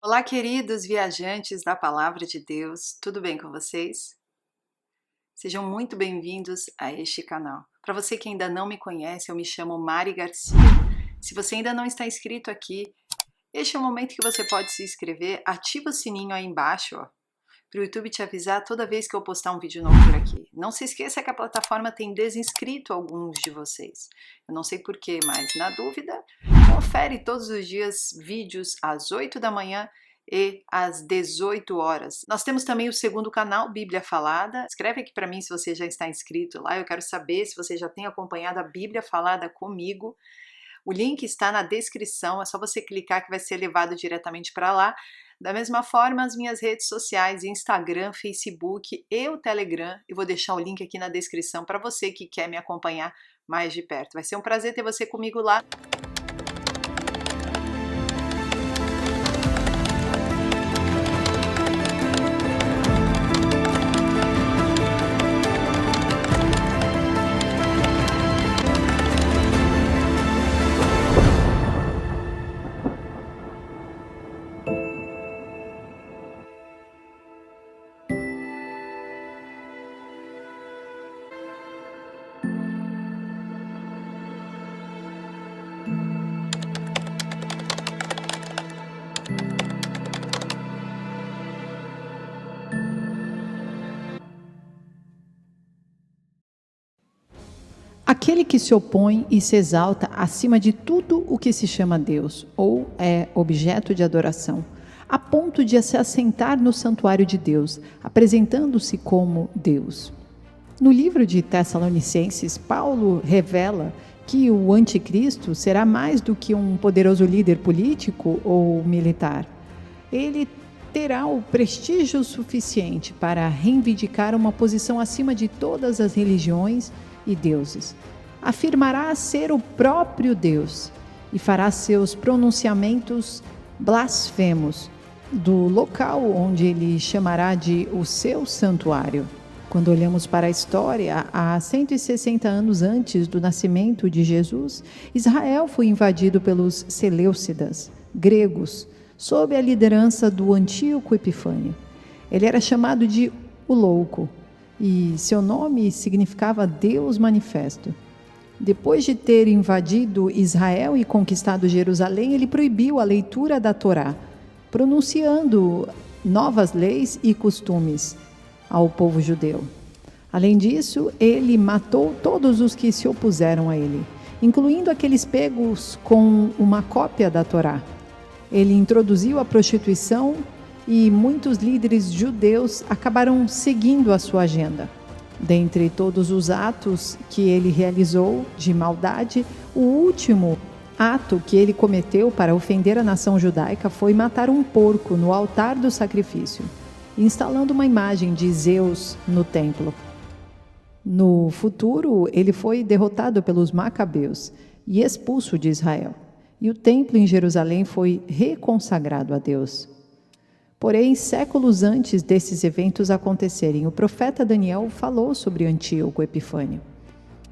Olá, queridos viajantes da Palavra de Deus, tudo bem com vocês? Sejam muito bem-vindos a este canal. Para você que ainda não me conhece, eu me chamo Mari Garcia. Se você ainda não está inscrito aqui, este é o momento que você pode se inscrever, ativa o sininho aí embaixo, para o YouTube te avisar toda vez que eu postar um vídeo novo por aqui. Não se esqueça que a plataforma tem desinscrito alguns de vocês. Eu não sei porquê, mas na dúvida, confere todos os dias vídeos às 8 da manhã e às 18 horas. Nós temos também o segundo canal, Bíblia Falada. Escreve aqui para mim se você já está inscrito lá. Eu quero saber se você já tem acompanhado a Bíblia Falada comigo. O link está na descrição, é só você clicar que vai ser levado diretamente para lá. Da mesma forma, as minhas redes sociais, Instagram, Facebook e o Telegram, eu vou deixar o link aqui na descrição para você que quer me acompanhar mais de perto. Vai ser um prazer ter você comigo lá. Aquele que se opõe e se exalta acima de tudo o que se chama Deus, ou é objeto de adoração, a ponto de se assentar no santuário de Deus, apresentando-se como Deus. No livro de Tessalonicenses, Paulo revela que o anticristo será mais do que um poderoso líder político ou militar. Ele terá o prestígio suficiente para reivindicar uma posição acima de todas as religiões e deuses. Afirmará ser o próprio Deus e fará seus pronunciamentos blasfemos do local onde ele chamará de o seu santuário. Quando olhamos para a história, há 160 anos antes do nascimento de Jesus, Israel foi invadido pelos Seleucidas, gregos, sob a liderança do Antíoco Epifânio. Ele era chamado de o Louco, e seu nome significava Deus Manifesto. Depois de ter invadido Israel e conquistado Jerusalém, ele proibiu a leitura da Torá, pronunciando novas leis e costumes ao povo judeu. Além disso, ele matou todos os que se opuseram a ele, incluindo aqueles pegos com uma cópia da Torá. Ele introduziu a prostituição e muitos líderes judeus acabaram seguindo a sua agenda. Dentre todos os atos que ele realizou de maldade, o último ato que ele cometeu para ofender a nação judaica foi matar um porco no altar do sacrifício, instalando uma imagem de Zeus no templo. No futuro, ele foi derrotado pelos Macabeus e expulso de Israel, e o templo em Jerusalém foi reconsagrado a Deus. Porém, séculos antes desses eventos acontecerem, o profeta Daniel falou sobre Antíoco Epifânio.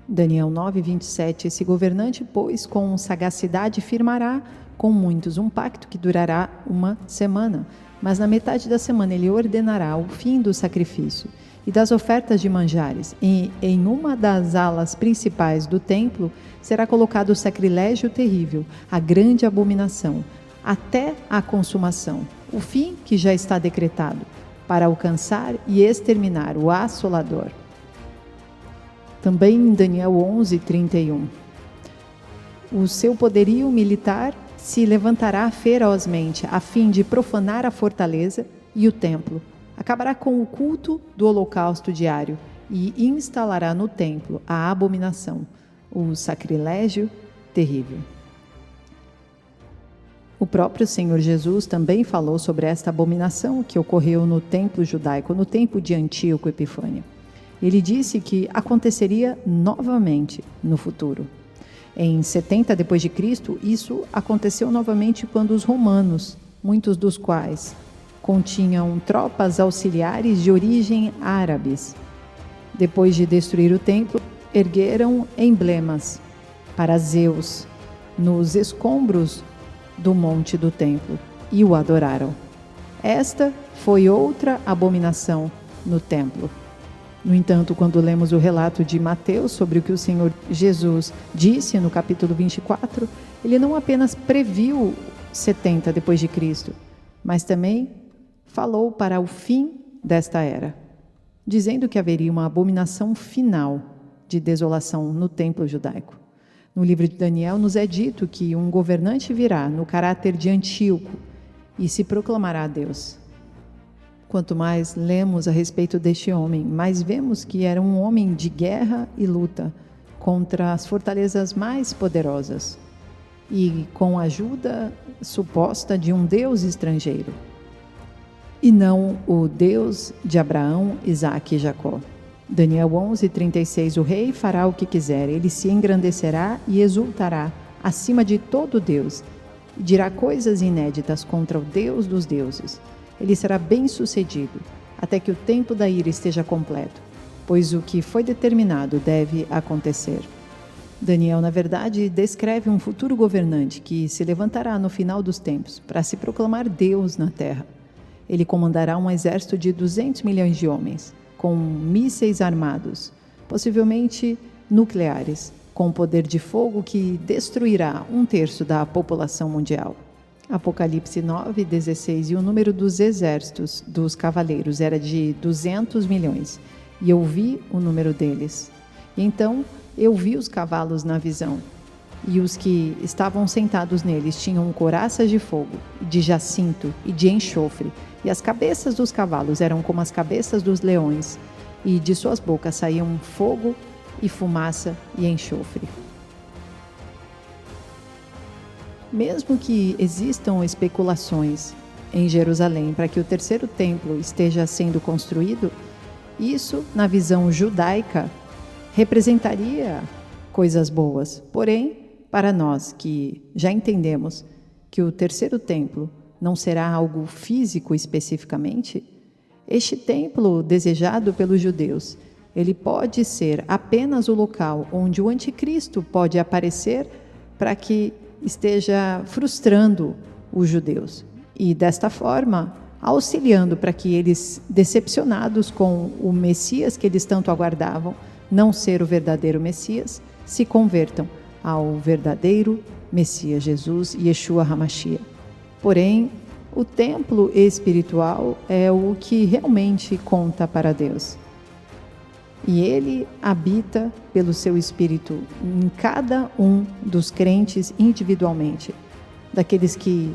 Daniel 9:27, esse governante, pois, com sagacidade firmará com muitos um pacto que durará uma semana, mas na metade da semana ele ordenará o fim do sacrifício e das ofertas de manjares, e em uma das alas principais do templo será colocado o sacrilégio terrível, a grande abominação, até a consumação, o fim que já está decretado, para alcançar e exterminar o assolador. Também em Daniel 11:31, o seu poderio militar se levantará ferozmente a fim de profanar a fortaleza e o templo. Acabará com o culto do holocausto diário e instalará no templo a abominação, o sacrilégio terrível. O próprio Senhor Jesus também falou sobre esta abominação que ocorreu no templo judaico, no tempo de Antíoco Epifânio. Ele disse que aconteceria novamente no futuro. Em 70 d.C., isso aconteceu novamente quando os romanos, muitos dos quais continham tropas auxiliares de origem árabes, depois de destruir o templo, ergueram emblemas para Zeus nos escombros do monte do templo, e o adoraram. Esta foi outra abominação no templo. No entanto, quando lemos o relato de Mateus sobre o que o Senhor Jesus disse no capítulo 24, ele não apenas previu 70 depois de Cristo, mas também falou para o fim desta era, dizendo que haveria uma abominação final de desolação no templo judaico. No livro de Daniel nos é dito que um governante virá no caráter de Antíoco e se proclamará a Deus. Quanto mais lemos a respeito deste homem, mais vemos que era um homem de guerra e luta contra as fortalezas mais poderosas e com a ajuda suposta de um Deus estrangeiro, e não o Deus de Abraão, Isaque e Jacó. Daniel 11:36. O rei fará o que quiser, ele se engrandecerá e exultará acima de todo Deus, e dirá coisas inéditas contra o Deus dos deuses. Ele será bem-sucedido, até que o tempo da ira esteja completo, pois o que foi determinado deve acontecer. Daniel, na verdade, descreve um futuro governante que se levantará no final dos tempos para se proclamar Deus na terra. Ele comandará um exército de 200 milhões de homens, com mísseis armados, possivelmente nucleares, com poder de fogo que destruirá 1/3 da população mundial. Apocalipse 9:16. E o número dos exércitos dos cavaleiros era de 200 milhões, e eu vi o número deles. E então eu vi os cavalos na visão, e os que estavam sentados neles tinham couraças de fogo, de jacinto e de enxofre, e as cabeças dos cavalos eram como as cabeças dos leões, e de suas bocas saíam fogo e fumaça e enxofre. Mesmo que existam especulações em Jerusalém para que o terceiro templo esteja sendo construído, isso, na visão judaica, representaria coisas boas. Porém, para nós que já entendemos que o terceiro templo não será algo físico especificamente, este templo desejado pelos judeus, ele pode ser apenas o local onde o anticristo pode aparecer para que esteja frustrando os judeus e, desta forma, auxiliando para que eles, decepcionados com o Messias que eles tanto aguardavam, não ser o verdadeiro Messias, se convertam ao verdadeiro Messias Jesus, Yeshua HaMashiach. Porém, o templo espiritual é o que realmente conta para Deus. E Ele habita pelo seu Espírito em cada um dos crentes individualmente, daqueles que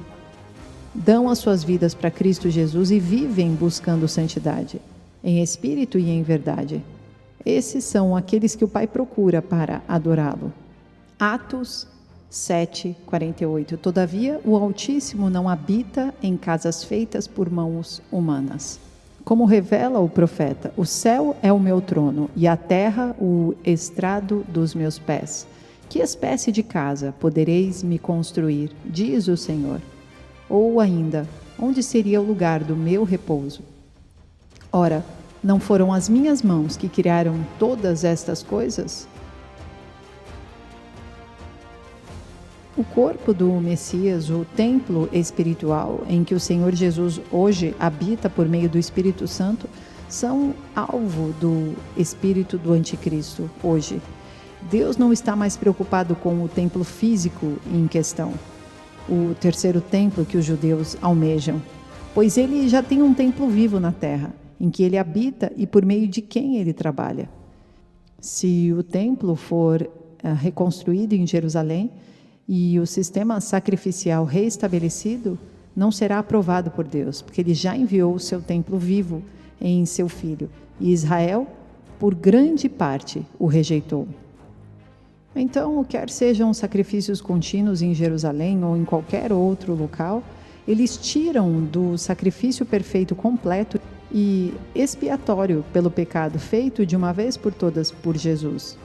dão as suas vidas para Cristo Jesus e vivem buscando santidade, em espírito e em verdade. Esses são aqueles que o Pai procura para adorá-lo. Atos 7:48. Todavia, o Altíssimo não habita em casas feitas por mãos humanas. Como revela o profeta, o céu é o meu trono e a terra o estrado dos meus pés. Que espécie de casa podereis me construir, diz o Senhor? Ou ainda, onde seria o lugar do meu repouso? Ora, não foram as minhas mãos que criaram todas estas coisas? O corpo do Messias, o templo espiritual em que o Senhor Jesus hoje habita por meio do Espírito Santo, são alvo do espírito do anticristo hoje. Deus não está mais preocupado com o templo físico em questão, o terceiro templo que os judeus almejam, pois ele já tem um templo vivo na terra, em que ele habita e por meio de quem ele trabalha. Se o templo for reconstruído em Jerusalém, e o sistema sacrificial reestabelecido, não será aprovado por Deus, porque Ele já enviou o seu templo vivo em seu Filho. E Israel, por grande parte, o rejeitou. Então, quer sejam sacrifícios contínuos em Jerusalém ou em qualquer outro local, eles tiram do sacrifício perfeito completo e expiatório pelo pecado feito de uma vez por todas por Jesus,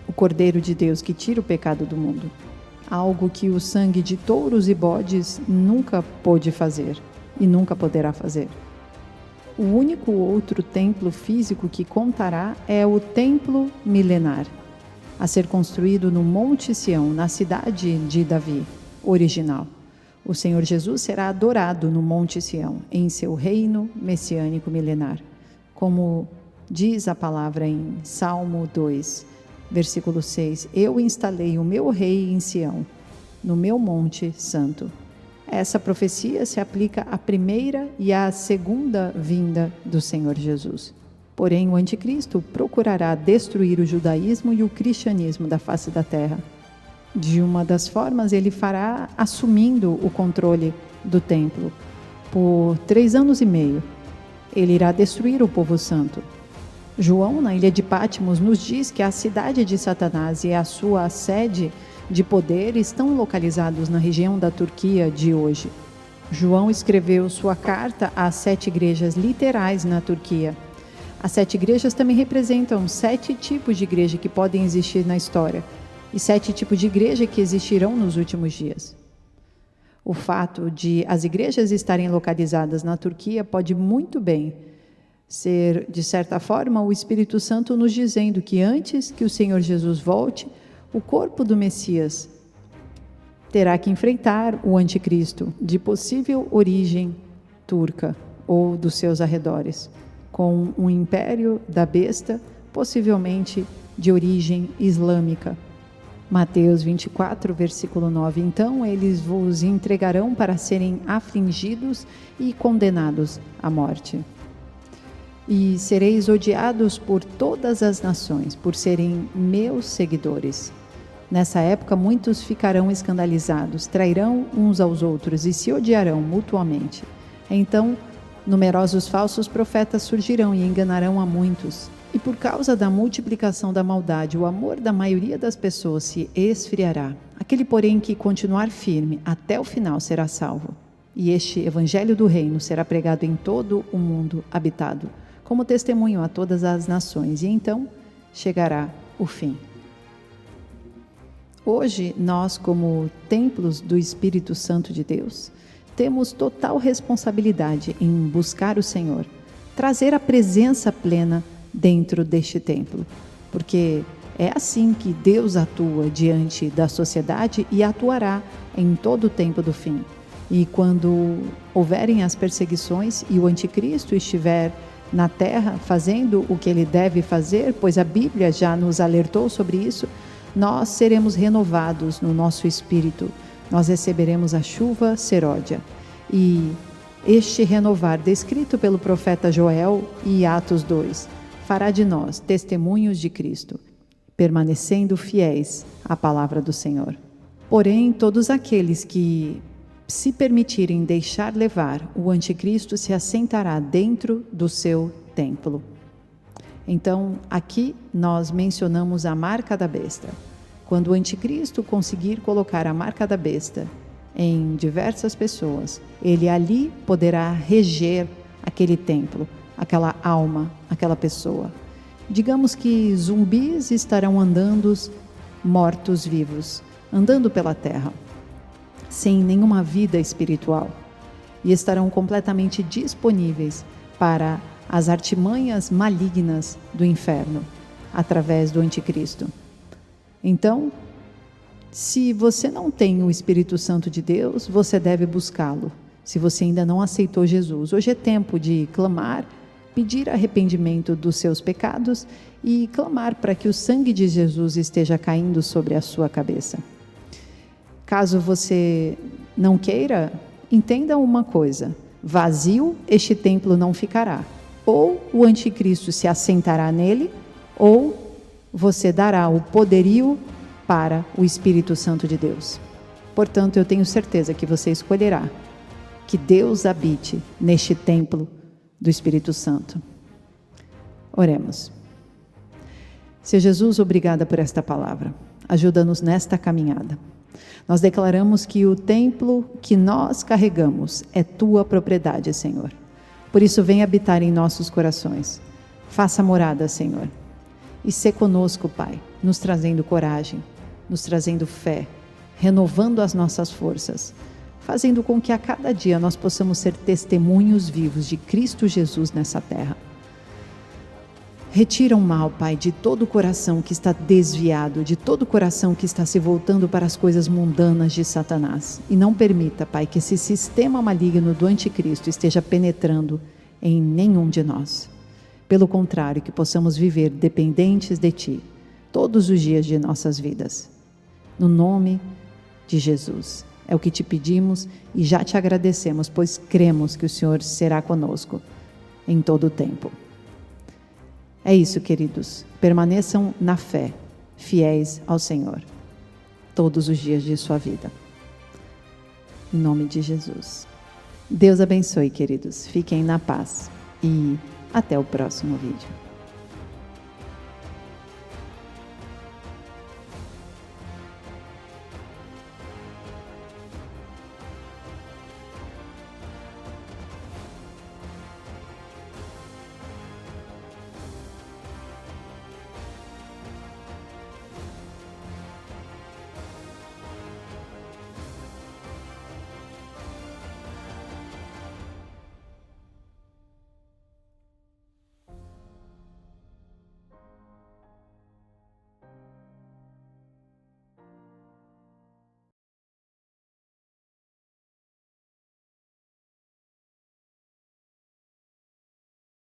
o Cordeiro de Deus que tira o pecado do mundo. Algo que o sangue de touros e bodes nunca pôde fazer e nunca poderá fazer. O único outro templo físico que contará é o templo milenar, a ser construído no Monte Sião, na cidade de Davi, original. O Senhor Jesus será adorado no Monte Sião, em seu reino messiânico milenar. Como diz a palavra em Salmo 2, versículo 6, eu instalei o meu rei em Sião, no meu monte santo. Essa profecia se aplica à primeira e à segunda vinda do Senhor Jesus. Porém, o anticristo procurará destruir o judaísmo e o cristianismo da face da terra. De uma das formas, ele fará assumindo o controle do templo. Por 3 anos e meio, ele irá destruir o povo santo. João, na ilha de Patmos, nos diz que a cidade de Satanás e a sua sede de poder estão localizados na região da Turquia de hoje. João escreveu sua carta às 7 igrejas literais na Turquia. As 7 igrejas também representam 7 tipos de igreja que podem existir na história e 7 tipos de igreja que existirão nos últimos dias. O fato de as igrejas estarem localizadas na Turquia pode muito bem ser, de certa forma, o Espírito Santo nos dizendo que antes que o Senhor Jesus volte, o corpo do Messias terá que enfrentar o anticristo de possível origem turca ou dos seus arredores, com um império da besta, possivelmente de origem islâmica. Mateus 24, versículo 9. Então eles vos entregarão para serem afligidos e condenados à morte. E sereis odiados por todas as nações, por serem meus seguidores. Nessa época, muitos ficarão escandalizados, trairão uns aos outros e se odiarão mutuamente. Então, numerosos falsos profetas surgirão e enganarão a muitos. E por causa da multiplicação da maldade, o amor da maioria das pessoas se esfriará. Aquele, porém, que continuar firme até o final será salvo. E este evangelho do reino será pregado em todo o mundo habitado, como testemunho a todas as nações, e então chegará o fim. Hoje, nós, como templos do Espírito Santo de Deus, temos total responsabilidade em buscar o Senhor, trazer a presença plena dentro deste templo, porque é assim que Deus atua diante da sociedade e atuará em todo o tempo do fim. E quando houverem as perseguições e o anticristo estiver na terra fazendo o que ele deve fazer, pois a Bíblia já nos alertou sobre isso, nós seremos renovados no nosso espírito, nós receberemos a chuva seródia. E este renovar, descrito pelo profeta Joel e Atos 2, fará de nós testemunhos de Cristo, permanecendo fiéis à palavra do Senhor. Porém, todos aqueles que se permitirem deixar levar, o anticristo se assentará dentro do seu templo. Então, aqui nós mencionamos a marca da besta. Quando o anticristo conseguir colocar a marca da besta em diversas pessoas, ele ali poderá reger aquele templo, aquela alma, aquela pessoa. Digamos que zumbis estarão andando mortos-vivos, andando pela terra, sem nenhuma vida espiritual, e estarão completamente disponíveis para as artimanhas malignas do inferno, através do anticristo. Então, se você não tem o Espírito Santo de Deus, você deve buscá-lo. Se você ainda não aceitou Jesus, hoje é tempo de clamar, pedir arrependimento dos seus pecados e clamar para que o sangue de Jesus esteja caindo sobre a sua cabeça. Caso você não queira, entenda uma coisa: vazio este templo não ficará. Ou o anticristo se assentará nele, ou você dará o poderio para o Espírito Santo de Deus. Portanto, eu tenho certeza que você escolherá que Deus habite neste templo do Espírito Santo. Oremos. Senhor Jesus, obrigada por esta palavra. Ajuda-nos nesta caminhada. Nós declaramos que o templo que nós carregamos é tua propriedade, Senhor. Por isso, vem habitar em nossos corações. Faça morada, Senhor. E sê conosco, Pai, nos trazendo coragem, nos trazendo fé, renovando as nossas forças, fazendo com que a cada dia nós possamos ser testemunhos vivos de Cristo Jesus nessa terra. Retira o mal, Pai, de todo o coração que está desviado, de todo o coração que está se voltando para as coisas mundanas de Satanás. E não permita, Pai, que esse sistema maligno do anticristo esteja penetrando em nenhum de nós. Pelo contrário, que possamos viver dependentes de Ti, todos os dias de nossas vidas. No nome de Jesus. É o que te pedimos e já te agradecemos, pois cremos que o Senhor será conosco em todo o tempo. É isso, queridos. Permaneçam na fé, fiéis ao Senhor, todos os dias de sua vida. Em nome de Jesus. Deus abençoe, queridos. Fiquem na paz e até o próximo vídeo.